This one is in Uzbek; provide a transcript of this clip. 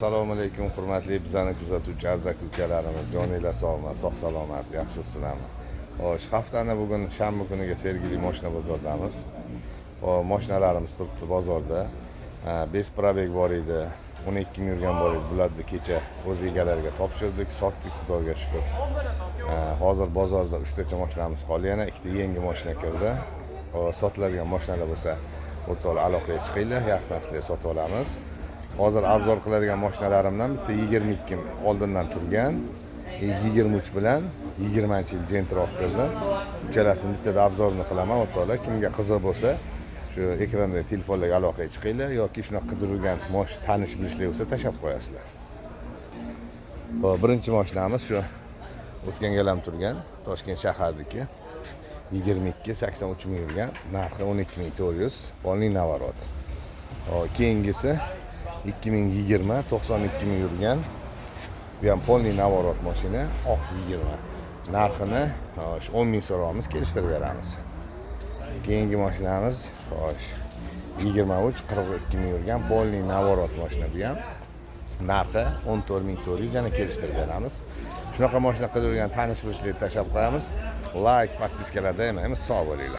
Assalomu alaykum, hurmatli bizani kuzatuvchi aziz ukalarimiz, joninglar sog'mi, sog' salomat, yaxshi o'tsinami. Xo'sh, haftani bugun shanba kuniga Sergeli mashina bozoridamiz. Mashinalarimiz turibdi bozorda. 5 probeg bor edi, 12 ming yurgan bor edi. Bularni kecha o'z egalariga topshirdik, sotdik, Xudoga shukr. Hozir bozorda 3 tacha mashinamiz qoldi, yana 2 ta yangi mashina kirdi. Sotiladigan mashinalar bo'lsa, o'rtoqlar aloqaga chiqinglar, yaxshi sotib olamiz. Hozir obzor qiladigan mashinalarimdan bitta 22 oldindan turgan, 23 bilan 20-yil Gentra kirdim. Uchalasini bittada obzorini qilaman, o'rtoqlar. Kimga qiziq bo'lsa, shu ekranda telefonlarga aloqaga chiqinglar yoki shunaqa qidirgan mashina tanish bilishlar bo'lsa tashab qo'yasizlar. Birinchi mashinamiz shu o'tgan gal ham turgan, Toshkent shaharniki. 22 83 ming yurgan, narxi 12400, polniy navorot. Keyingisi 2020 92 ming yurgan, bu ham polniy navorot mashina, oq 20. Narxini 10 ming so'raymiz, kelishtirib beramiz. Keyingi mashinamiz 23 42 ming yurgan, polniy navorot mashina, bu ham narxi 14400, yana kelishtirib beramiz. Shunaqa mashina qidirgan tanish bilishlarni tashlab qo'yamiz. Like, podpiskalar demaymiz, sog' bo'linglar.